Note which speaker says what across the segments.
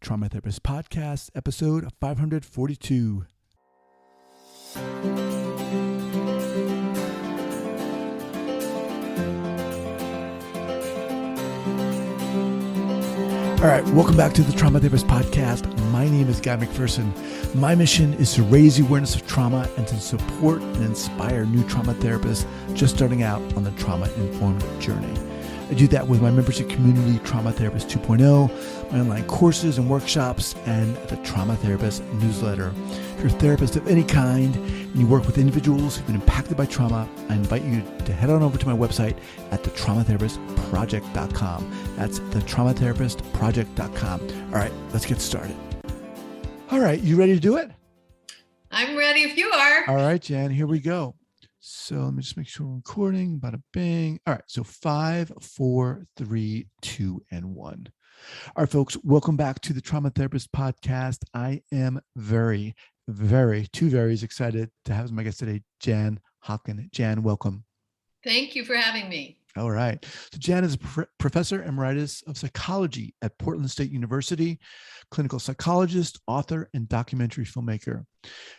Speaker 1: Trauma Therapist Podcast, episode 542. All right, welcome back to the Trauma Therapist Podcast. My name is Guy McPherson. My mission is to raise the awareness of trauma and to support and inspire new trauma therapists just starting out on the trauma-informed journey. I do that with my membership community, Trauma Therapist 2.0, my online courses and workshops, and the Trauma Therapist newsletter. If you're a therapist of any kind and you work with individuals who've been impacted by trauma, I invite you to head on over to my website at thetraumatherapistproject.com. That's thetraumatherapistproject.com. All right, let's get started. All right, you ready to do it?
Speaker 2: I'm ready if you are.
Speaker 1: All right, Jan, here we go. So let me just make sure we're recording. Bada bing. All right. So 5, 4, 3, 2, and 1. All right, folks, welcome back to the Trauma Therapist Podcast. I am very excited to have as my guest today, Jan Haaken. Jan, welcome.
Speaker 2: Thank you for having me.
Speaker 1: All right. So Jan is a professor emeritus of psychology at Portland State University, clinical psychologist, author, and documentary filmmaker.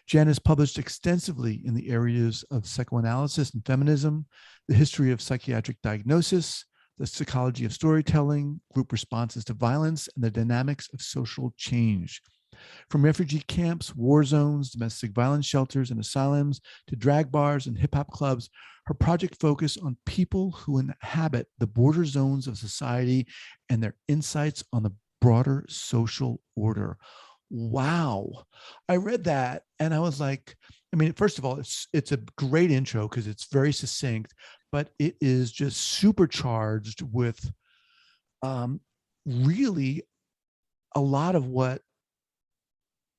Speaker 1: Jan has published extensively in the areas of psychoanalysis and feminism, the history of psychiatric diagnosis, the psychology of storytelling, group responses to violence, and the dynamics of social change. From refugee camps, war zones, domestic violence shelters, and asylums to drag bars and hip hop clubs, her project focuses on people who inhabit the border zones of society and their insights on the broader social order. Wow. I read that and I was like, I mean, first of all, it's a great intro because it's very succinct, but it is just supercharged with really a lot of what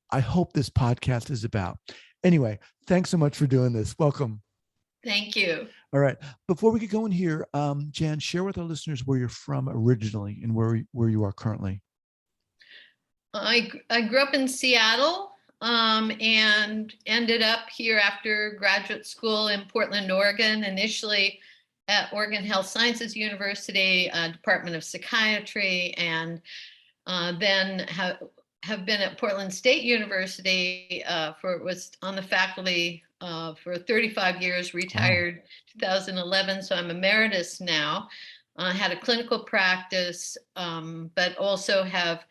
Speaker 1: I hope this podcast is about. Anyway, thanks so much for doing this. Welcome.
Speaker 2: Thank you.
Speaker 1: All right. Before we get going here, Jan, share with our listeners where you're from originally and where you are currently.
Speaker 2: I grew up in Seattle and ended up here after graduate school in Portland, Oregon, initially at Oregon Health Sciences University, Department of Psychiatry, and then have been at Portland State University was on the faculty for 35 years, retired 2011. So I'm emeritus now. Had a clinical practice, but also have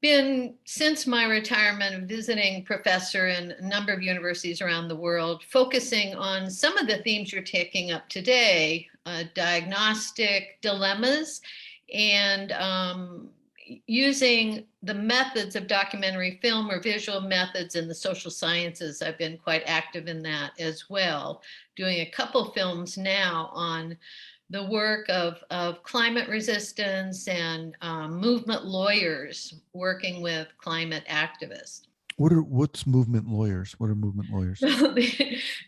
Speaker 2: been, since my retirement, a visiting professor in a number of universities around the world, focusing on some of the themes you're taking up today, diagnostic dilemmas, and using the methods of documentary film or visual methods in the social sciences. I've been quite active in that as well, doing a couple films now on the work of climate resistance and movement lawyers working with climate activists.
Speaker 1: What's movement lawyers? What are movement lawyers?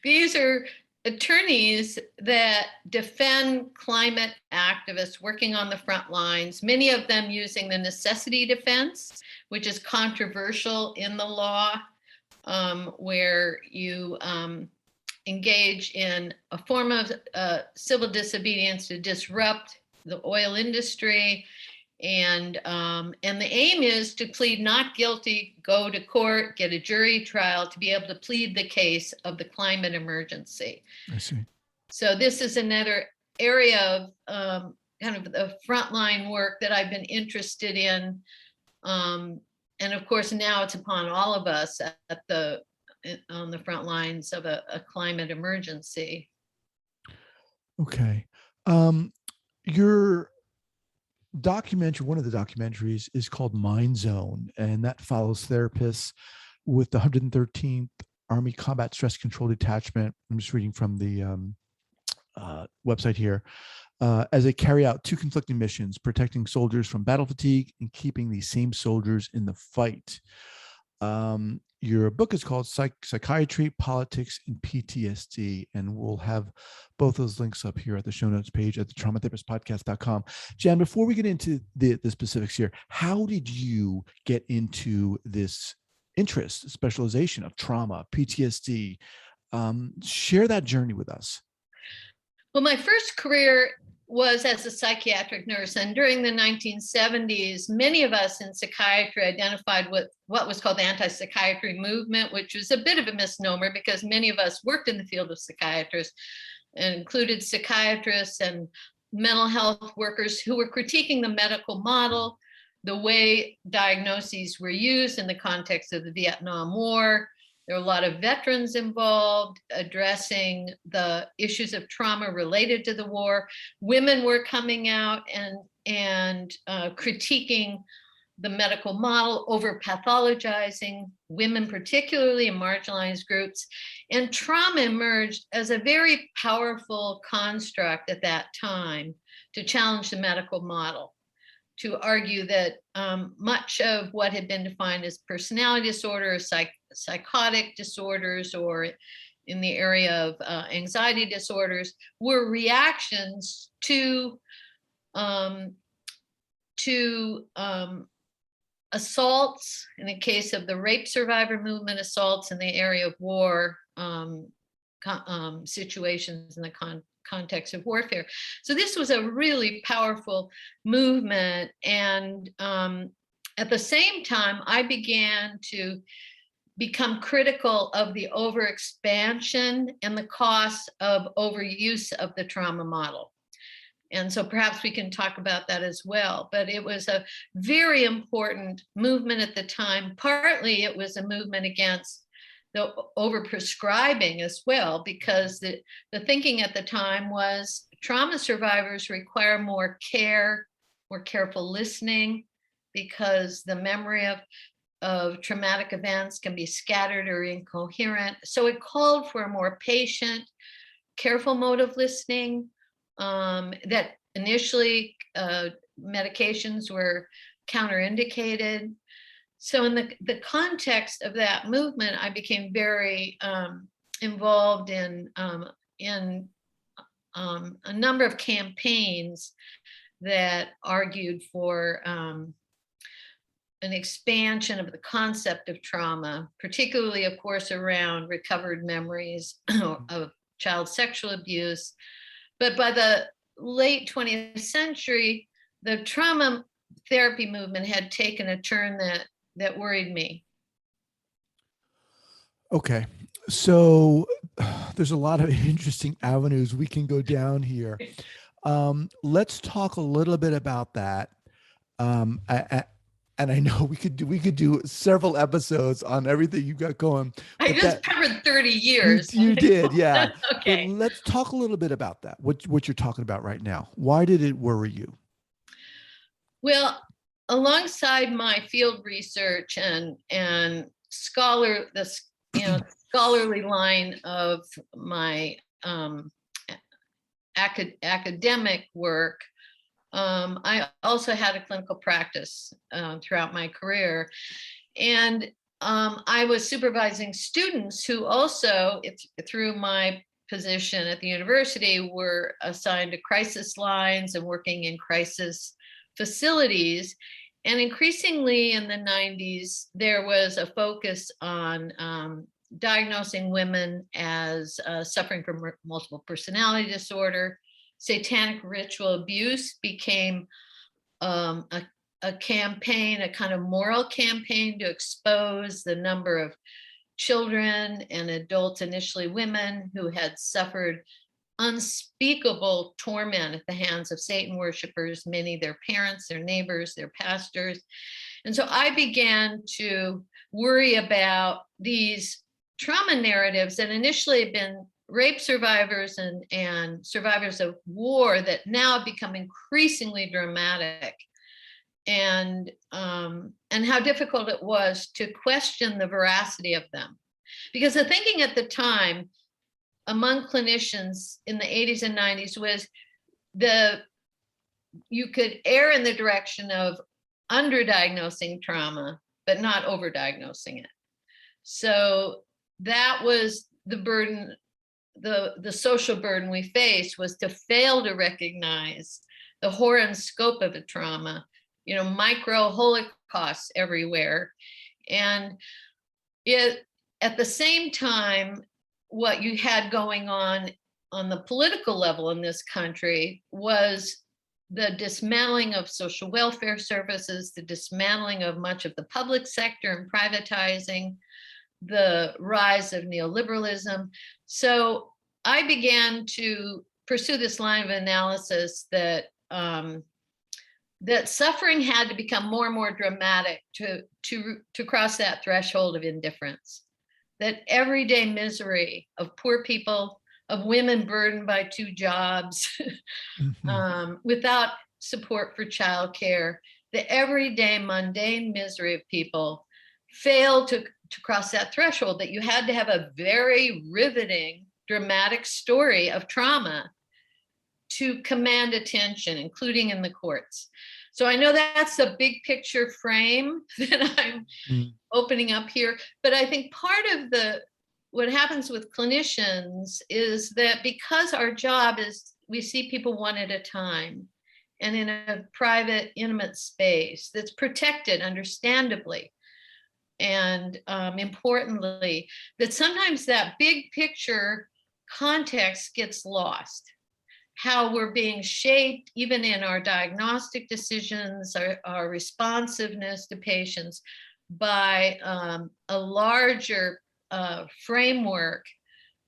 Speaker 2: These are attorneys that defend climate activists working on the front lines, many of them using the necessity defense, which is controversial in the law, where you engage in a form of civil disobedience to disrupt the oil industry. And the aim is to plead not guilty, go to court, get a jury trial to be able to plead the case of the climate emergency.
Speaker 1: I see.
Speaker 2: So this is another area of kind of the frontline work that I've been interested in. And of course, now it's upon all of us on the front lines of a climate emergency.
Speaker 1: Okay. Your documentary, one of the documentaries, is called Mind Zone, and that follows therapists with the 113th Army Combat Stress Control Detachment. I'm just reading from the website here. As they carry out two conflicting missions, protecting soldiers from battle fatigue and keeping these same soldiers in the fight. Your book is called Psychiatry, Politics, and PTSD, and we'll have both those links up here at the show notes page at thetraumatherapistpodcast.com. Jan, before we get into the specifics here, how did you get into this interest, specialization of trauma, PTSD? Share that journey with us.
Speaker 2: Well, my first career was as a psychiatric nurse. And during the 1970s, many of us in psychiatry identified with what was called the anti-psychiatry movement, which was a bit of a misnomer because many of us worked in the field of psychiatrists and included psychiatrists and mental health workers who were critiquing the medical model, the way diagnoses were used in the context of the Vietnam War. There were a lot of veterans involved addressing the issues of trauma related to the war. Women were coming out and critiquing the medical model, over pathologizing women, particularly in marginalized groups. And trauma emerged as a very powerful construct at that time to challenge the medical model, to argue that much of what had been defined as personality disorder, psychotic disorders, or in the area of anxiety disorders, were reactions to assaults, in the case of the rape survivor movement, assaults in the area of war, situations in the context of warfare. So this was a really powerful movement. And at the same time, I began to become critical of the overexpansion and the cost of overuse of the trauma model. And so perhaps we can talk about that as well. But it was a very important movement at the time. Partly it was a movement against the overprescribing as well, because the thinking at the time was trauma survivors require more care, more careful listening, because the memory of traumatic events can be scattered or incoherent. So it called for a more patient, careful mode of listening. That initially medications were counterindicated. So in the context of that movement, I became very involved in a number of campaigns that argued for an expansion of the concept of trauma, particularly, of course, around recovered memories of child sexual abuse. But by the late 20th century, the trauma therapy movement had taken a turn that worried me.
Speaker 1: Okay, so there's a lot of interesting avenues we can go down here. Let's talk a little bit about that. And I know we could do several episodes on everything you got going.
Speaker 2: I just covered 30 years.
Speaker 1: You did, yeah.
Speaker 2: Okay.
Speaker 1: But let's talk a little bit about that. What you're talking about right now. Why did it worry you?
Speaker 2: Well, alongside my field research and scholarly line of my academic work, I also had a clinical practice throughout my career. And I was supervising students who also, through my position at the university, were assigned to crisis lines and working in crisis facilities. And increasingly in the 90s, there was a focus on diagnosing women as suffering from multiple personality disorder. Satanic ritual abuse became a campaign, a kind of moral campaign to expose the number of children and adults, initially women, who had suffered unspeakable torment at the hands of Satan worshipers, many their parents, their neighbors, their pastors. And so I began to worry about these trauma narratives that initially had been rape survivors and survivors of war that now have become increasingly dramatic, and how difficult it was to question the veracity of them. Because the thinking at the time among clinicians in the 80s and 90s was you could err in the direction of underdiagnosing trauma, but not overdiagnosing it. So that was the burden. The social burden we faced was to fail to recognize the horror and scope of a trauma, micro holocausts everywhere. And at the same time, what you had going on the political level in this country was the dismantling of social welfare services, the dismantling of much of the public sector and privatizing, the rise of neoliberalism. So I began to pursue this line of analysis that that suffering had to become more and more dramatic to cross that threshold of indifference. That everyday misery of poor people, of women burdened by 2 jobs, without support for childcare, the everyday mundane misery of people failed to cross that threshold, that you had to have a very riveting, dramatic story of trauma to command attention, including in the courts. So I know that's a big picture frame that I'm opening up here, but I think part of what happens with clinicians is that because our job is we see people one at a time and in a private, intimate space that's protected, understandably, and importantly, that sometimes that big picture context gets lost. How we're being shaped, even in our diagnostic decisions, our responsiveness to patients, by a larger framework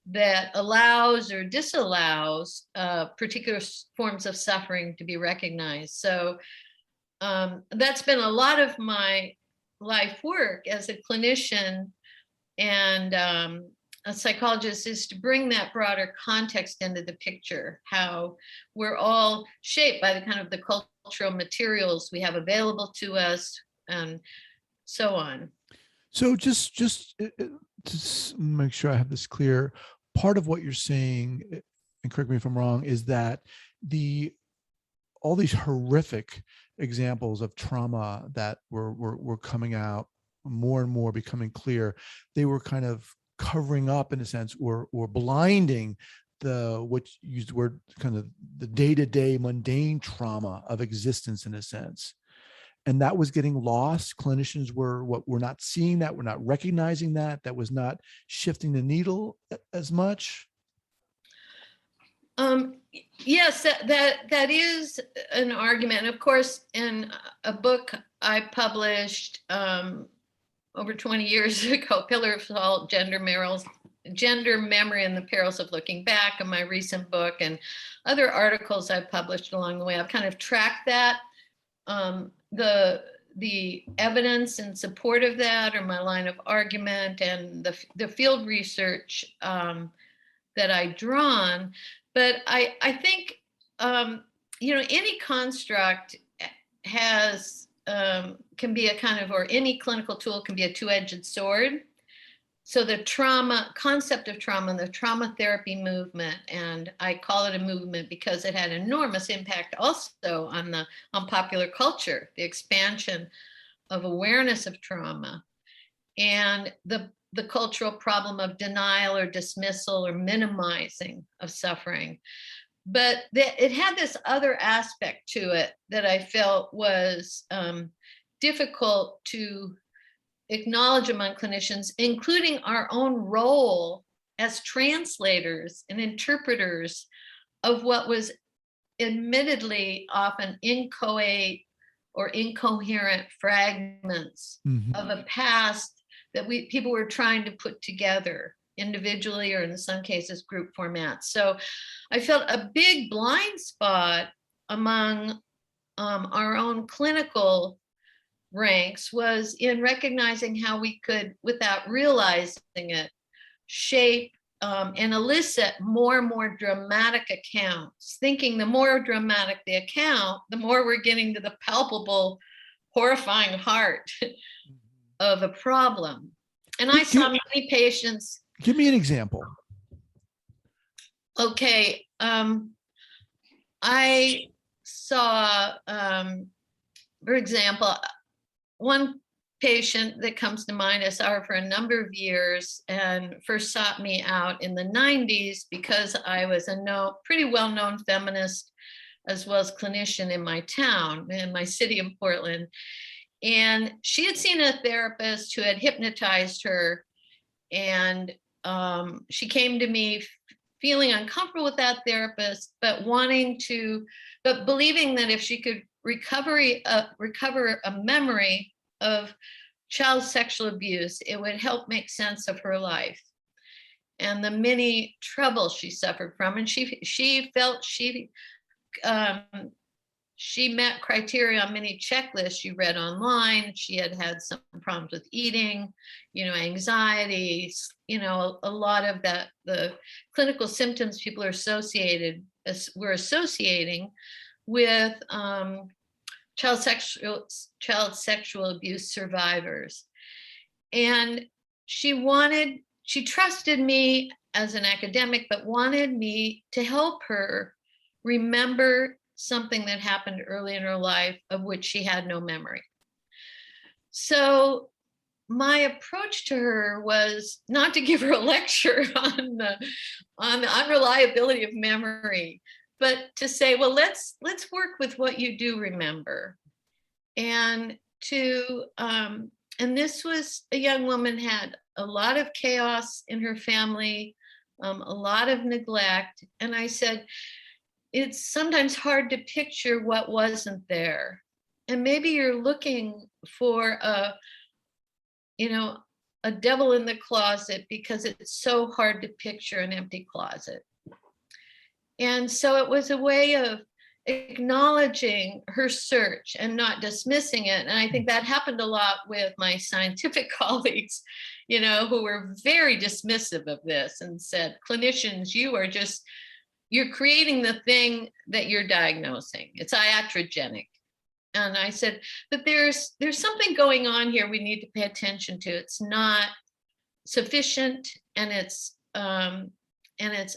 Speaker 2: that allows or disallows particular forms of suffering to be recognized. So that's been a lot of my life work as a clinician and a psychologist, is to bring that broader context into the picture, how we're all shaped by the kind of the cultural materials we have available to us and so on.
Speaker 1: So just to make sure I have this clear, part of what you're saying, and correct me if I'm wrong, is that all these horrific examples of trauma that were coming out more and more, becoming clear, they were kind of covering up, in a sense, or blinding what you used the word, kind of the day-to-day mundane trauma of existence, in a sense. And that was getting lost. Clinicians were not seeing that, we're not recognizing that was not shifting the needle as much.
Speaker 2: Yes, that is an argument. Of course, in a book I published over 20 years ago, Pillar of Salt, Gender, Memory, and the Perils of Looking Back, and my recent book and other articles I've published along the way, I've kind of tracked that. The evidence in support of that, or my line of argument, and the field research that I've drawn. But I think any construct has can be a kind of, or any clinical tool can be a two-edged sword. So the concept of trauma and the trauma therapy movement, and I call it a movement because it had enormous impact also on popular culture, the expansion of awareness of trauma, and the cultural problem of denial or dismissal or minimizing of suffering. But it had this other aspect to it that I felt was difficult to acknowledge among clinicians, including our own role as translators and interpreters of what was admittedly often inchoate or incoherent fragments of a past that people were trying to put together individually, or in some cases group formats. So I felt a big blind spot among our own clinical ranks was in recognizing how we could, without realizing it, shape and elicit more and more dramatic accounts, thinking the more dramatic the account, the more we're getting to the palpable, horrifying heart of a problem. And I saw many patients.
Speaker 1: Give me an example.
Speaker 2: Okay. I saw, for example, one patient that comes to mind, I saw her for a number of years and first sought me out in the 90s because I was a pretty well-known feminist as well as clinician in my town, in my city of Portland. And she had seen a therapist who had hypnotized her, and she came to me feeling uncomfortable with that therapist, but believing that if she could recover a memory of child sexual abuse, it would help make sense of her life and the many troubles she suffered from. And she felt she met criteria on many checklists she read online. She had some problems with eating, anxiety, a lot of the clinical symptoms people were associating with child sexual abuse survivors. And she trusted me as an academic, but wanted me to help her remember something that happened early in her life of which she had no memory. So my approach to her was not to give her a lecture on the unreliability of memory, but to say, well, let's work with what you do remember. And this was a young woman, had a lot of chaos in her family, a lot of neglect. And I said, it's sometimes hard to picture what wasn't there. And maybe you're looking for a devil in the closet because it's so hard to picture an empty closet. And so it was a way of acknowledging her search and not dismissing it. And I think that happened a lot with my scientific colleagues, who were very dismissive of this and said, clinicians, you're creating the thing that you're diagnosing. It's iatrogenic. And I said, but there's something going on here we need to pay attention to. It's not sufficient, and it's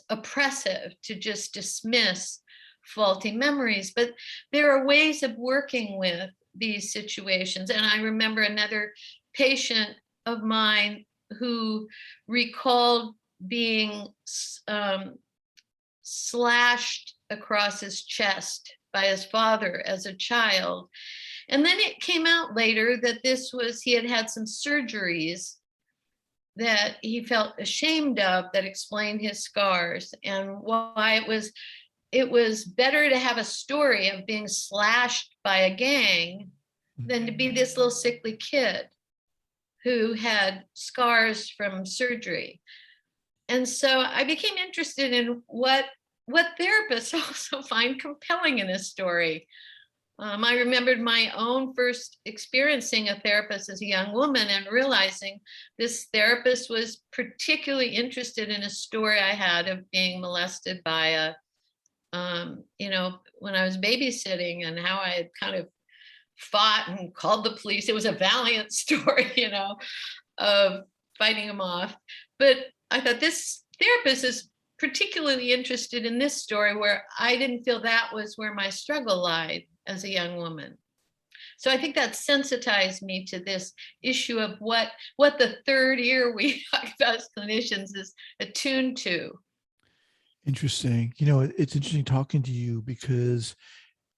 Speaker 2: oppressive to just dismiss faulty memories. But there are ways of working with these situations. And I remember another patient of mine who recalled being slashed across his chest by his father as a child. And then it came out later that he had had some surgeries that he felt ashamed of that explained his scars, and why it was better to have a story of being slashed by a gang than to be this little sickly kid who had scars from surgery. And so I became interested in what therapists also find compelling in a story. I remembered my own first experiencing a therapist as a young woman and realizing this therapist was particularly interested in a story I had of being molested by when I was babysitting, and how I had kind of fought and called the police. It was a valiant story, of fighting him off. But I thought this therapist is particularly interested in this story, where I didn't feel that was where my struggle lied as a young woman. So I think that sensitized me to this issue of what the third ear we talk about as clinicians is attuned to.
Speaker 1: Interesting. It's interesting talking to you, because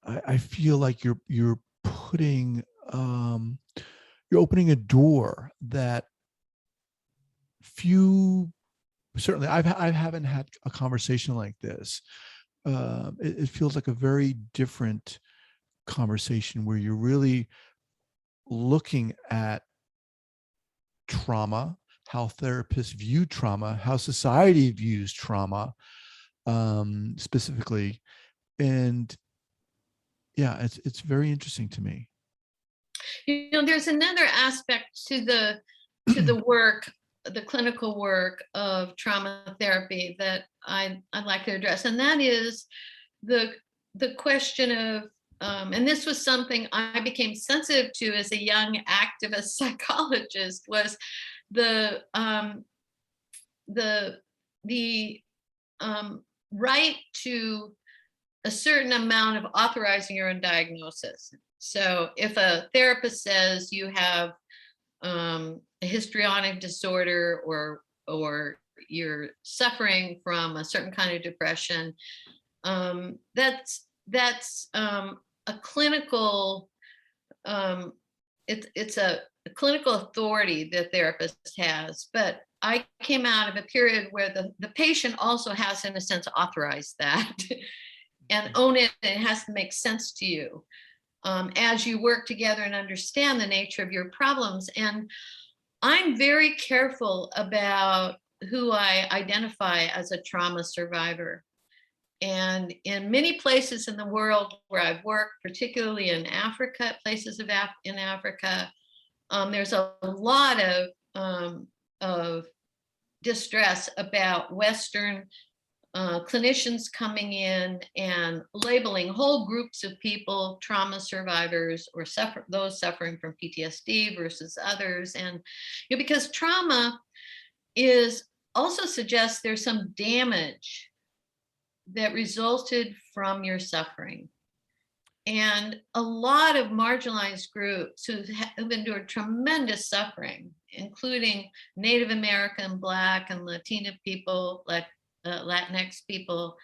Speaker 1: I feel like you're putting you're opening a door that few, certainly I haven't had a conversation like this. It feels like a very different conversation, where you're really looking at trauma, how therapists view trauma, how society views trauma, specifically. And yeah, it's very interesting to me.
Speaker 2: There's another aspect to the work, the clinical work of trauma therapy that I'd like to address, and that is the question of, and this was something I became sensitive to as a young activist psychologist, was the right to a certain amount of authorizing your own diagnosis. So if a therapist says you have a histrionic disorder, or you're suffering from a certain kind of depression, that's a clinical, it's a clinical authority the therapist has. But I came out of a period where the patient also has, in a sense, authorized that and own it, and it has to make sense to you as you work together and understand the nature of your problems. And I'm very careful about who I identify as a trauma survivor. And in many places in the world where I've worked, particularly in Africa, places in Africa, there's a lot of distress about Western clinicians coming in and labeling whole groups of people trauma survivors or those suffering from PTSD versus others. And because trauma also suggests there's some damage that resulted from your suffering. And a lot of marginalized groups who've endured tremendous suffering, including Native American, Black, and Latina people, Latinx people,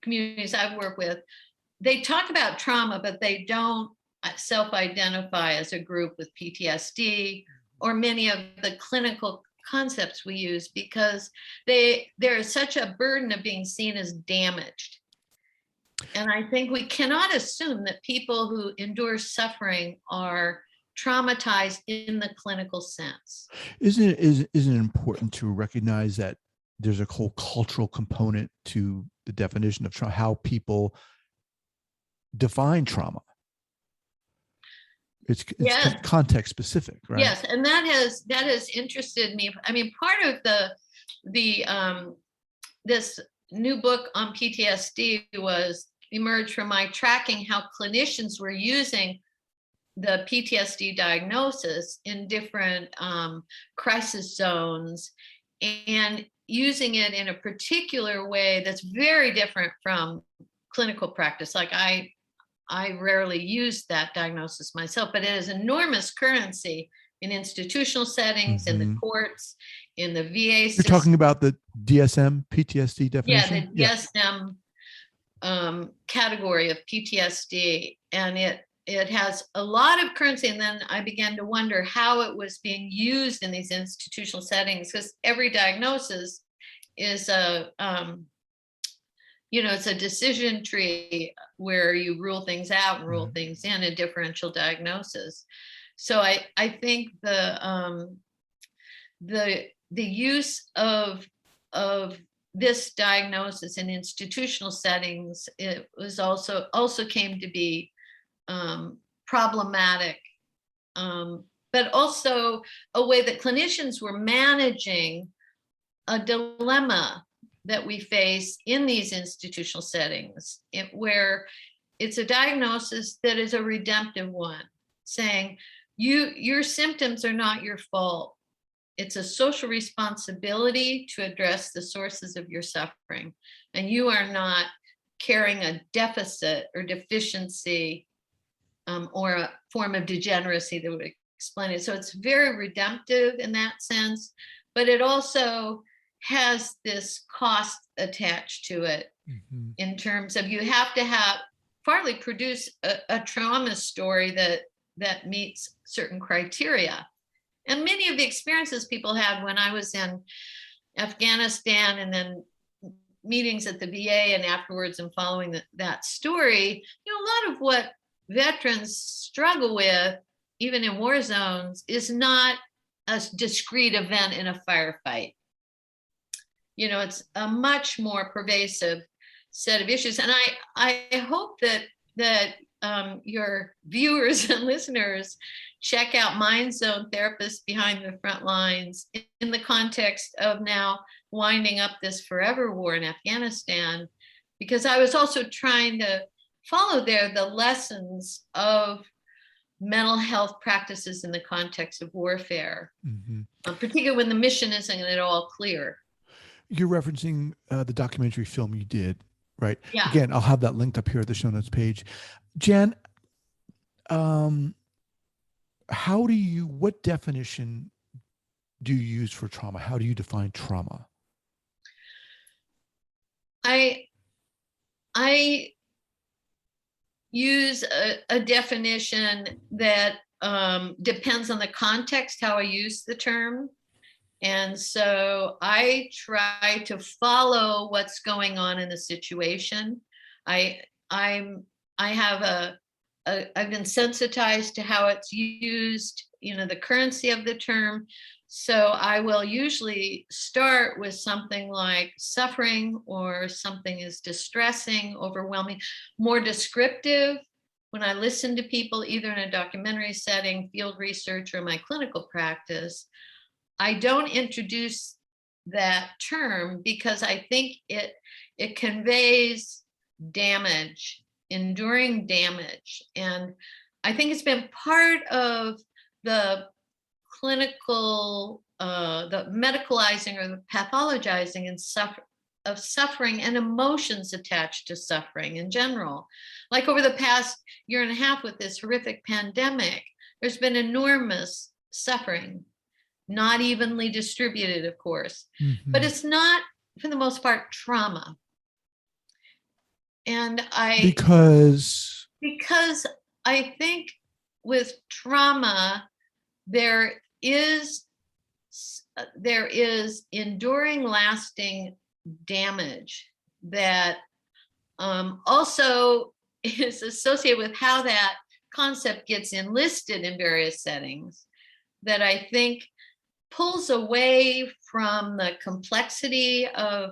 Speaker 2: communities I've worked with, they talk about trauma, but they don't self-identify as a group with PTSD or many of the clinical concepts we use, because there is such a burden of being seen as damaged. And I think we cannot assume that people who endure suffering are traumatized in the clinical sense.
Speaker 1: Isn't it important to recognize that there's a whole cultural component to the definition of trauma, how people define trauma? It's
Speaker 2: yes.
Speaker 1: Context specific, right?
Speaker 2: Yes, and that has interested me. I mean, part of this new book on PTSD emerged from my tracking how clinicians were using the PTSD diagnosis in different crisis zones and using it in a particular way that's very different from clinical practice. Like I rarely use that diagnosis myself, but it has enormous currency in institutional settings, in the courts, in the VA system.
Speaker 1: You're talking about the DSM PTSD definition?
Speaker 2: Yeah, the DSM category of PTSD. And it has a lot of currency. And then I began to wonder how it was being used in these institutional settings, because every diagnosis is it's a decision tree where you rule things out and rule things in, a differential diagnosis. So I think the use of this diagnosis in institutional settings, it was also came to be problematic, but also a way that clinicians were managing a dilemma that we face in these institutional settings, where it's a diagnosis that is a redemptive one, saying your symptoms are not your fault. It's a social responsibility to address the sources of your suffering, and you are not carrying a deficit or deficiency or a form of degeneracy that would explain it. So it's very redemptive in that sense, but it also has this cost attached to it in terms of you have to partly produce a trauma story that meets certain criteria. And many of the experiences people had when I was in Afghanistan and then meetings at the VA and afterwards and following that story, a lot of what veterans struggle with, even in war zones, is not a discrete event in a firefight. It's a much more pervasive set of issues. And I hope that your viewers and listeners check out Mind Zone Therapists Behind the Front Lines in the context of now winding up this forever war in Afghanistan, because I was also trying to follow there the lessons of mental health practices in the context of warfare, particularly when the mission isn't at all clear.
Speaker 1: You're referencing the documentary film you did, right?
Speaker 2: Yeah.
Speaker 1: Again, I'll have that linked up here at the show notes page. Jan, what definition do you use for trauma? How do you define trauma?
Speaker 2: I use a definition that depends on the context, how I use the term. And so I try to follow what's going on in the situation. I'm I have I've been sensitized to how it's used, the currency of the term. So I will usually start with something like suffering, or something is distressing, overwhelming, more descriptive. When I listen to people, either in a documentary setting, field research, or my clinical practice, I don't introduce that term because I think it conveys damage, enduring damage. And I think it's been part of the clinical, the medicalizing or the pathologizing of suffering and emotions attached to suffering in general. Like over the past year and a half with this horrific pandemic, there's been enormous suffering, not evenly distributed, of course, but it's not, for the most part, trauma. And because I think with trauma, there is enduring, lasting damage that also is associated with how that concept gets enlisted in various settings, that I think pulls away from the complexity of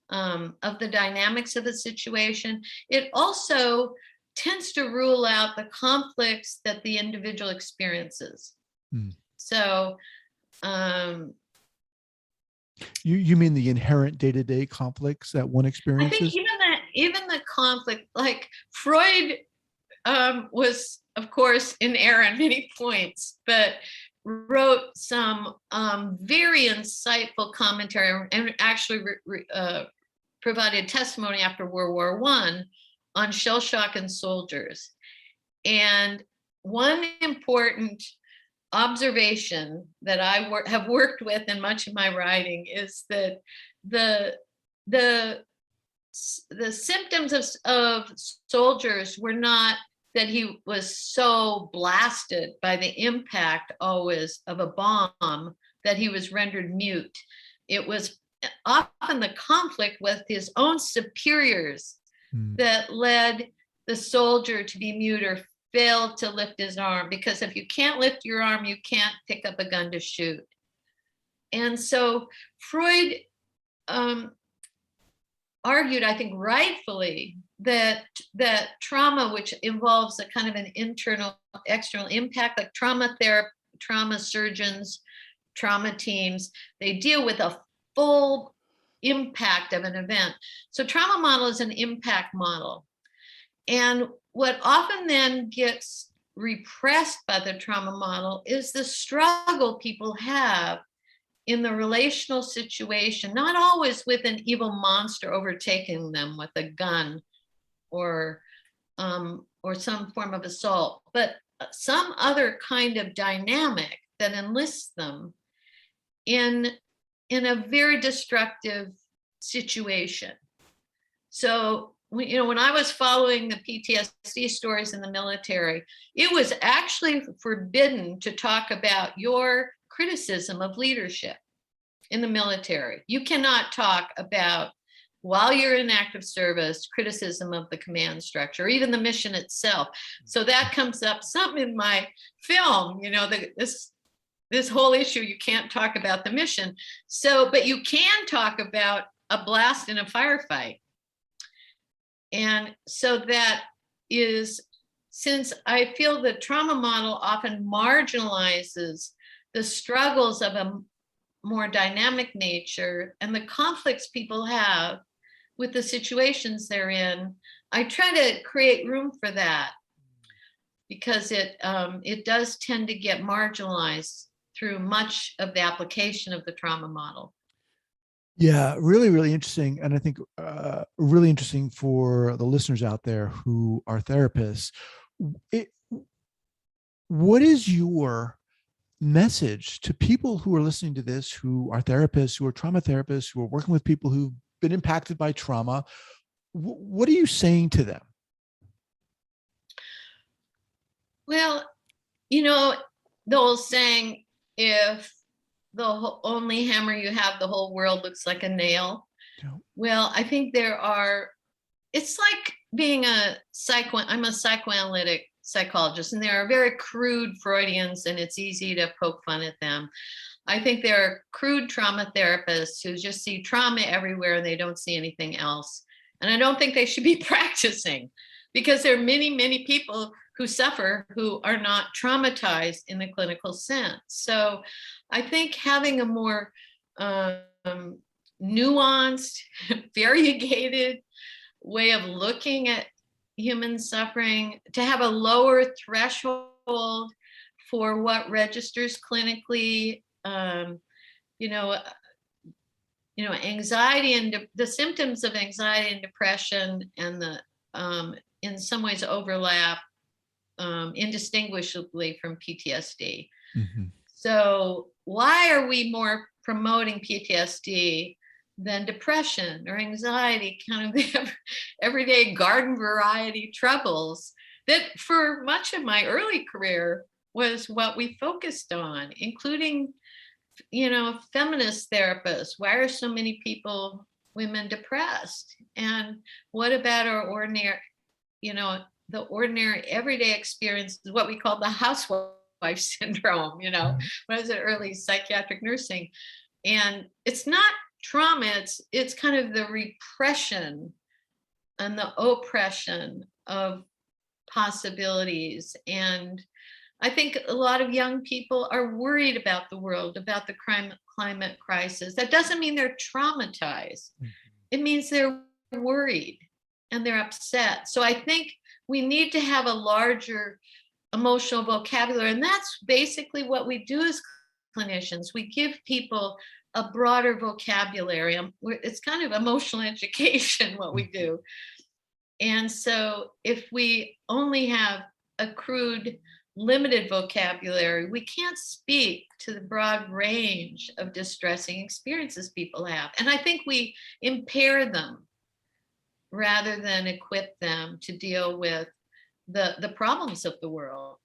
Speaker 2: the dynamics of the situation. It also tends to rule out the conflicts that the individual experiences. So
Speaker 1: you mean the inherent day-to-day conflicts that one experiences?
Speaker 2: I think even the conflict, like Freud was, of course, in error on many points, but wrote some very insightful commentary, and actually provided testimony after World War I on shell shock in soldiers. And one important observation that I have worked with in much of my writing is that the symptoms of soldiers were not that he was so blasted by the impact always of a bomb that he was rendered mute. It was often the conflict with his own superiors that led the soldier to be mute or fail to lift his arm, because if you can't lift your arm, you can't pick up a gun to shoot. And so Freud argued, I think rightfully, that trauma, which involves a kind of an internal, external impact, like trauma therapy, trauma surgeons, trauma teams, they deal with a full impact of an event. So trauma model is an impact model. And what often then gets repressed by the trauma model is the struggle people have in the relational situation, not always with an evil monster overtaking them with a gun or some form of assault, but some other kind of dynamic that enlists them in a very destructive situation. So, when I was following the PTSD stories in the military, it was actually forbidden to talk about your criticism of leadership in the military. You cannot talk about, while you're in active service, criticism of the command structure, or even the mission itself. So that comes up some in my film, this whole issue, you can't talk about the mission. So, but you can talk about a blast in a firefight. And so that is, since I feel the trauma model often marginalizes the struggles of a more dynamic nature and the conflicts people have with the situations they're in, I try to create room for that, because it does tend to get marginalized through much of the application of the trauma model.
Speaker 1: Yeah, really, really interesting. And I think really interesting for the listeners out there who are therapists. What is your message to people who are listening to this, who are therapists, who are trauma therapists, who are working with people who've been impacted by trauma? What are you saying to them?
Speaker 2: Well, the old saying, if only hammer you have, the whole world looks like a nail.
Speaker 1: Yeah.
Speaker 2: Well, I think it's like being I'm a psychoanalytic psychologist, and there are very crude Freudians, and it's easy to poke fun at them. I think there are crude trauma therapists who just see trauma everywhere and they don't see anything else. And I don't think they should be practicing, because there are many, many people who suffer who are not traumatized in the clinical sense. So I think having a more nuanced, variegated way of looking at human suffering, to have a lower threshold for what registers clinically, anxiety and the symptoms of anxiety and depression, and the in some ways overlap indistinguishably from PTSD.
Speaker 1: Mm-hmm.
Speaker 2: So why are we more promoting PTSD than depression or anxiety, kind of the everyday garden variety troubles that for much of my early career was what we focused on, including, feminist therapists. Why are so many women depressed? And what about our ordinary, the ordinary everyday experience, what we call the housewife syndrome, when I was at early psychiatric nursing. And it's not trauma, it's kind of the repression and the oppression of possibilities. And I think a lot of young people are worried about the world, about the climate crisis. That doesn't mean they're traumatized. Mm-hmm. It means they're worried and they're upset. So I think we need to have a larger emotional vocabulary. And that's basically what we do as clinicians. We give people a broader vocabulary. It's kind of emotional education, what we do. And so if we only have a crude, limited vocabulary, we can't speak to the broad range of distressing experiences people have. And I think we impair them rather than equip them to deal with the problems of the world.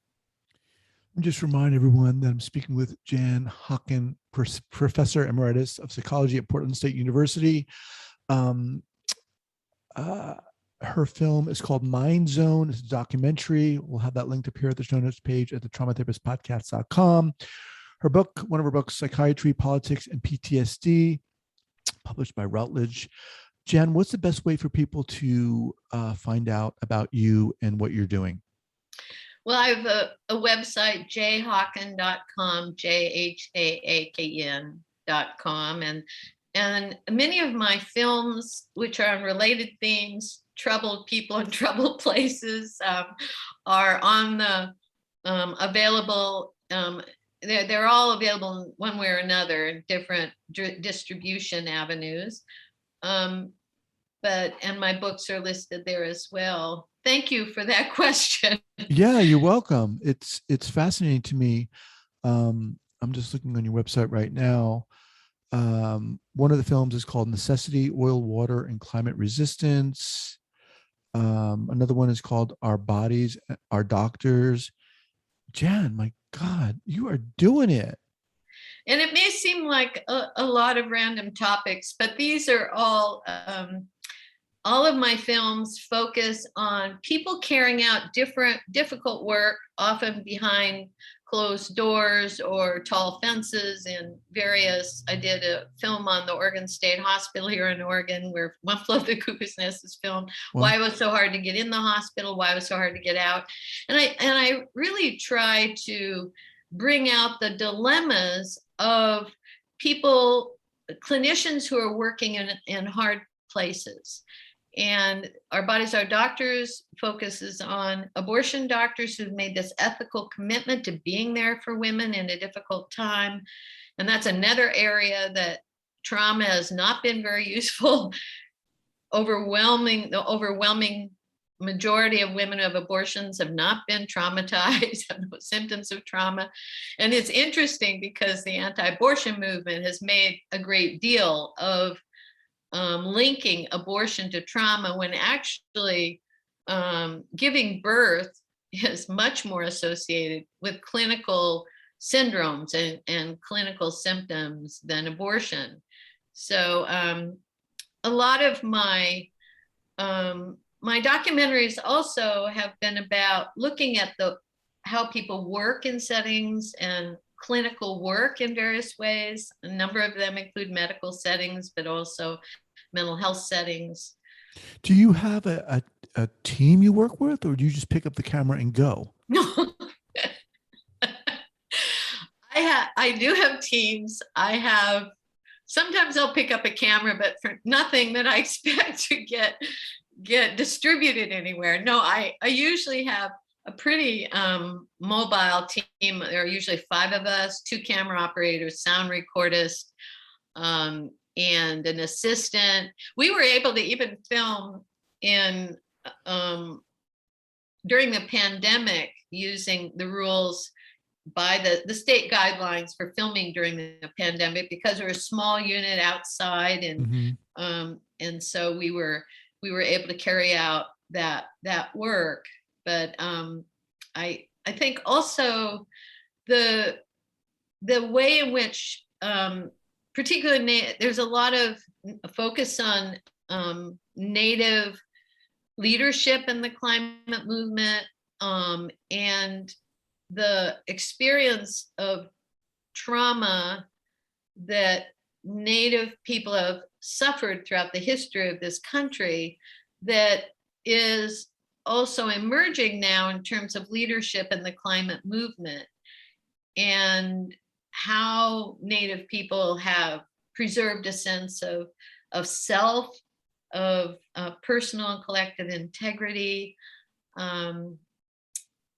Speaker 1: Just remind everyone that I'm speaking with Jan Haaken, Professor Emeritus of Psychology at Portland State University. Her film is called Mind Zone. It's a documentary. We'll have that linked up here at the show notes page at the traumatherapistpodcast.com. Her book, one of her books, Psychiatry, Politics, and PTSD, published by Routledge. Jan, what's the best way for people to find out about you and what you're doing?
Speaker 2: Well, I have a website, jhaaken.com, JHAAKN.com. And many of my films, which are on related themes, troubled people in troubled places, are on the available. They're all available one way or another in different distribution avenues. And my books are listed there as well. Thank you for that question.
Speaker 1: Yeah, you're welcome. It's fascinating to me. I'm just looking on your website right now. One of the films is called Necessity, Oil, Water, and Climate Resistance. Another one is called Our Bodies, Our Doctors. Jan, my God, you are doing it.
Speaker 2: And it may seem like a lot of random topics, but these are all of my films focus on people carrying out difficult work, often behind closed doors or tall fences I did a film on the Oregon State Hospital here in Oregon, where One Flew Over the Cuckoo's Nest is filmed. Wow. Why it was so hard to get in the hospital, why it was so hard to get out. And I really try to bring out the dilemmas of people, clinicians who are working in hard places. And Our Bodies, Our Doctors focuses on abortion doctors who've made this ethical commitment to being there for women in a difficult time. And that's another area that trauma has not been very useful. The overwhelming majority of women who have abortions have not been traumatized, have no symptoms of trauma. And it's interesting because the anti-abortion movement has made a great deal of linking abortion to trauma, when actually giving birth is much more associated with clinical syndromes and clinical symptoms than abortion. So a lot of my documentaries also have been about looking at how people work in settings and clinical work in various ways. A number of them include medical settings, but also mental health settings.
Speaker 1: Do you have a team you work with, or do you just pick up the camera and go?
Speaker 2: No. I do have teams. Sometimes I'll pick up a camera, but for nothing that I expect to get distributed anywhere. No, I usually have a pretty mobile team. There are usually 5 of us, 2 camera operators, sound recordist, and an assistant. We were able to even film in during the pandemic using the rules by the state guidelines for filming during the pandemic, because we're a small unit outside, and so we were able to carry out that work. But I think also the way in which particularly there's a lot of focus on Native leadership in the climate movement, and the experience of trauma that Native people have suffered throughout the history of this country that is also emerging now in terms of leadership in the climate movement, and how Native people have preserved a sense of self, of personal and collective integrity.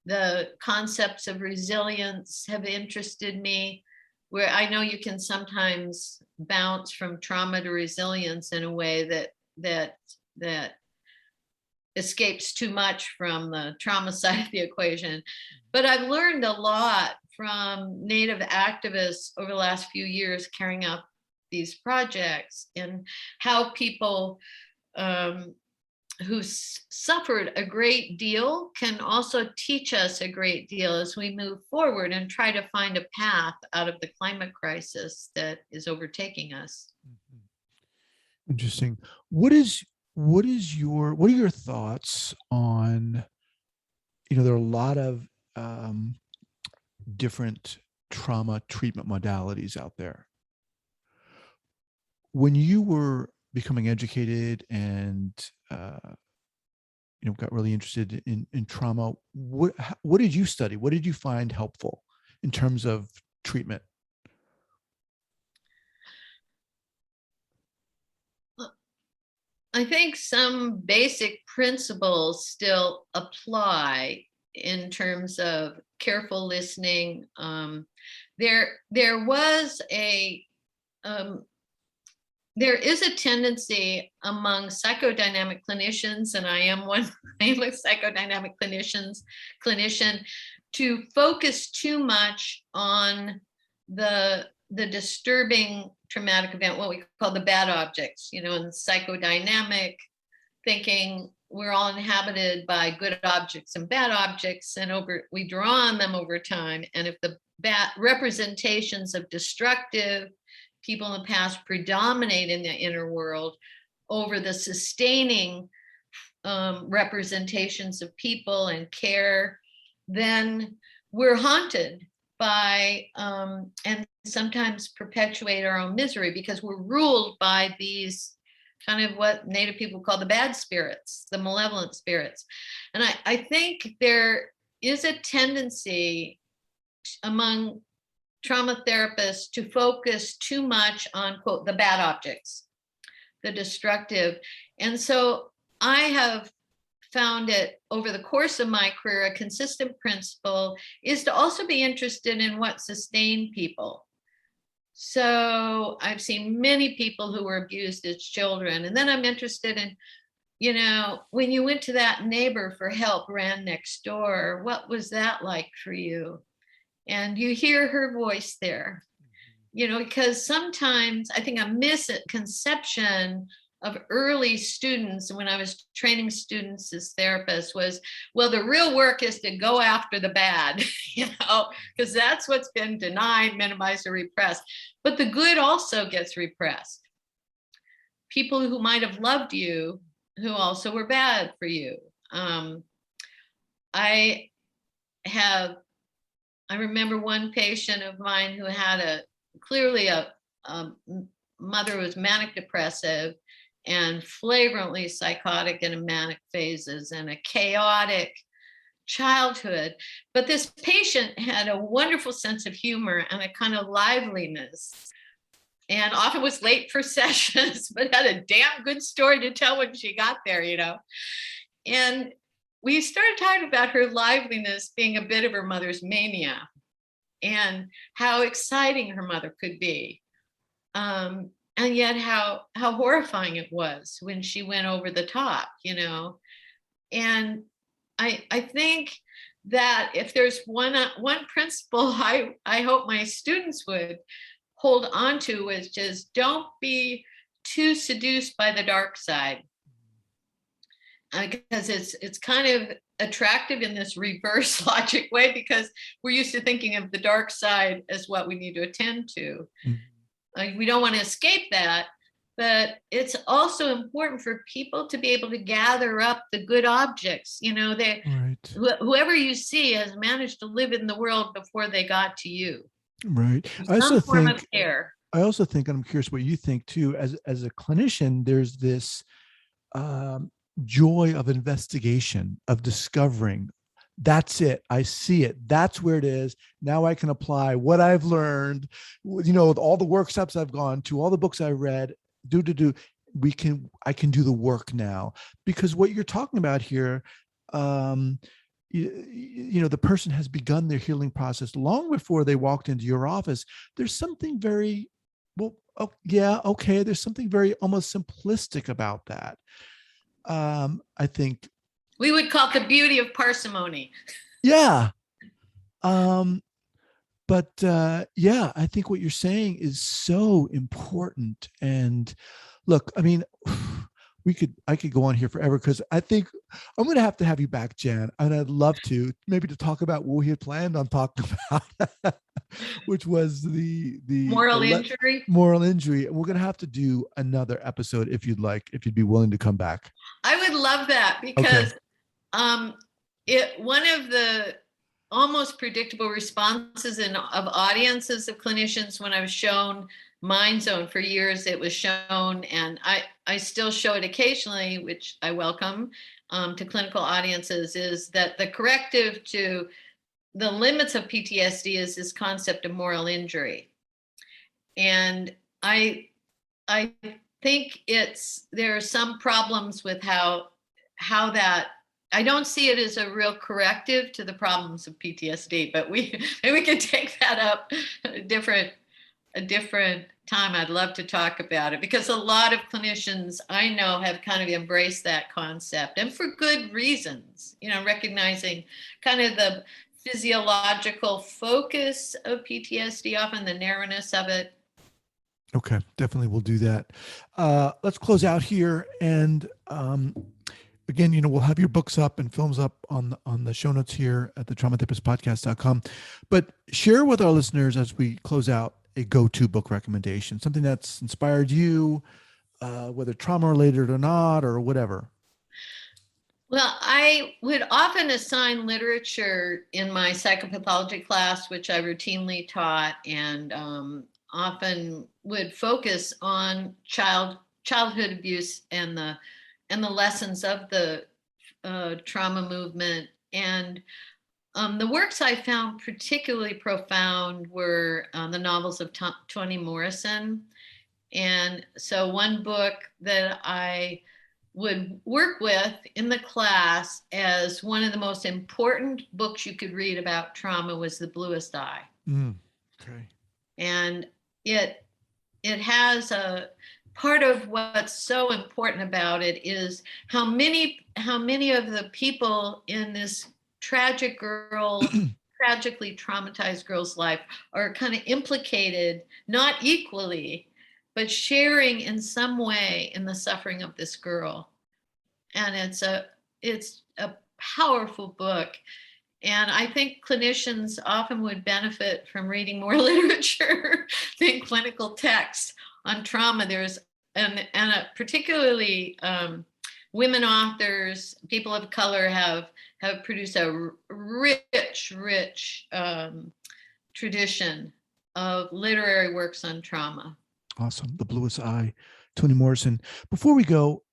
Speaker 2: The concepts of resilience have interested me, where I know you can sometimes bounce from trauma to resilience in a way that escapes too much from the trauma side of the equation. But I've learned a lot from Native activists over the last few years carrying out these projects, and how people who suffered a great deal can also teach us a great deal as we move forward and try to find a path out of the climate crisis that is overtaking us.
Speaker 1: Interesting. What are your thoughts on, there are a lot of different trauma treatment modalities out there. When you were becoming educated and got really interested in trauma, what did you study? What did you find helpful in terms of treatment?
Speaker 2: I think some basic principles still apply in terms of careful listening. There is a tendency among psychodynamic clinicians, and I am one, I am a psychodynamic clinician, to focus too much on the disturbing traumatic event, what we call the bad objects, in psychodynamic thinking, we're all inhabited by good objects and bad objects, and we draw on them over time. And if the bad representations of destructive people in the past predominate in the inner world over the sustaining representations of people and care, then we're haunted by and sometimes perpetuate our own misery, because we're ruled by these kind of what Native people call the bad spirits, the malevolent spirits. And I think there is a tendency among trauma therapists to focus too much on, quote, the bad objects, the destructive. And so I have found it over the course of my career, a consistent principle is to also be interested in what sustained people. So I've seen many people who were abused as children. And then I'm interested in, when you went to that neighbor for help, ran next door, what was that like for you? And you hear her voice there, because sometimes I think a misconception early students when I was training students as therapists was, well, the real work is to go after the bad, because that's what's been denied, minimized, or repressed. But the good also gets repressed. People who might have loved you, who also were bad for you. I remember one patient of mine who had clearly a mother who was manic depressive and flagrantly psychotic in manic phases and a chaotic childhood. But this patient had a wonderful sense of humor and a kind of liveliness, and often was late for sessions, but had a damn good story to tell when she got there, And we started talking about her liveliness being a bit of her mother's mania and how exciting her mother could be. And yet how horrifying it was when she went over the top, And I think that if there's one principle I hope my students would hold on to is just don't be too seduced by the dark side. Because it's kind of attractive in this reverse logic way, because we're used to thinking of the dark side as what we need to attend to. We don't want to escape that, but it's also important for people to be able to gather up the good objects.
Speaker 1: Right.
Speaker 2: Whoever you see has managed to live in the world before they got to you.
Speaker 1: Right. I also think, and I'm curious what you think too, as a clinician, there's this joy of investigation, of discovering. That's it. I see it. That's where it is. Now I can apply what I've learned, with all the workshops I've gone to, all the books I read, I can do the work now. Because what you're talking about here, the person has begun their healing process long before they walked into your office. There's something very, there's something very almost simplistic about that. I think
Speaker 2: we would call it the beauty of parsimony.
Speaker 1: Yeah. But I think what you're saying is so important. And look, I mean, I could go on here forever, because I think I'm going to have you back, Jan, and I'd love to maybe to talk about what we had planned on talking about, which was the
Speaker 2: moral injury.
Speaker 1: Moral injury. And we're going to have to do another episode if you'd be willing to come back.
Speaker 2: I would love that, because one of the almost predictable responses of audiences of clinicians when I was shown Mind Zone for years, it was shown, and I still show it occasionally, which I welcome to clinical audiences, is that the corrective to the limits of PTSD is this concept of moral injury. And I think there are some problems with how that, I don't see it as a real corrective to the problems of PTSD, but we can take that up a different time. I'd love to talk about it, because a lot of clinicians I know have kind of embraced that concept, and for good reasons, recognizing kind of the physiological focus of PTSD, often the narrowness of it.
Speaker 1: Okay, definitely we'll do that. Let's close out here. And again, we'll have your books up and films up on the show notes here at the traumatherapistpodcast.com. But share with our listeners, as we close out, a go-to book recommendation, something that's inspired you, whether trauma related or not, or whatever.
Speaker 2: Well, I would often assign literature in my psychopathology class, which I routinely taught, and often would focus on childhood abuse and the lessons of the trauma movement. And the works I found particularly profound were the novels of Toni Morrison. And so one book that I would work with in the class as one of the most important books you could read about trauma was The Bluest Eye.
Speaker 1: Okay.
Speaker 2: And it has a part of what's so important about it is how many of the people in this tragically traumatized girl's life are kind of implicated, not equally, but sharing in some way in the suffering of this girl. And it's a powerful book. And I think clinicians often would benefit from reading more literature than clinical texts on trauma. There's particularly women authors, people of color have produced a rich tradition of literary works on trauma.
Speaker 1: Awesome. The Bluest Eye, Toni Morrison. Before we go,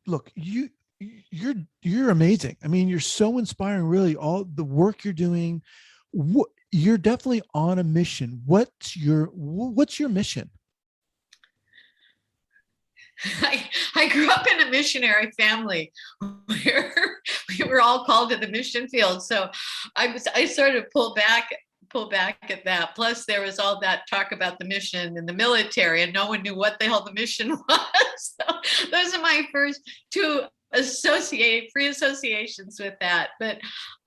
Speaker 1: look, you're amazing. I mean, you're so inspiring, really, all the work you're doing. You're definitely on a mission. What's your mission?
Speaker 2: I grew up in a missionary family where we were all called to the mission field. So I sort of pull back at that. Plus there was all that talk about the mission in the military and no one knew what the hell the mission was. So those are my first two free associations with that. But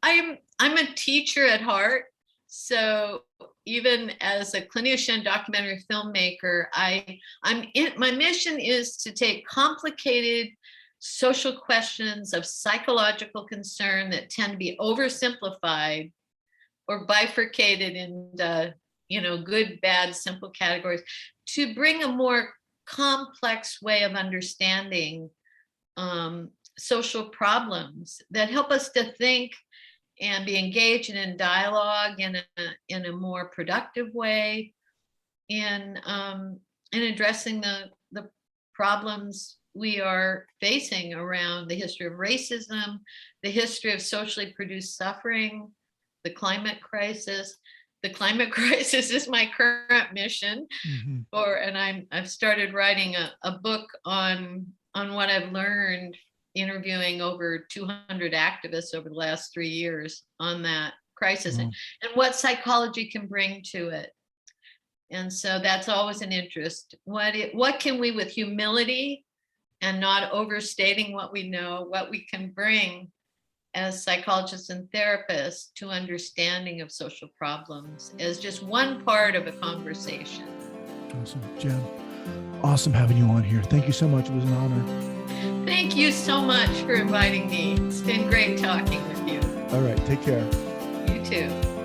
Speaker 2: I'm a teacher at heart. So even as a clinician, documentary filmmaker, my mission is to take complicated social questions of psychological concern that tend to be oversimplified or bifurcated into, good, bad, simple categories, to bring a more complex way of understanding social problems that help us to think and be engaged in dialogue in a more productive way, in addressing the problems we are facing around the history of racism, the history of socially produced suffering, the climate crisis. The climate crisis is my current mission, and I've started writing a book on what I've learned interviewing over 200 activists over the last 3 years on that crisis and what psychology can bring to it. And so that's always an interest. What can we, with humility and not overstating what we know, what we can bring as psychologists and therapists to understanding of social problems as just one part of a conversation.
Speaker 1: Awesome. Jan, awesome having you on here. Thank you so much. It was an honor.
Speaker 2: Thank you so much for inviting me. It's been great talking with you.
Speaker 1: All right. Take care.
Speaker 2: You too.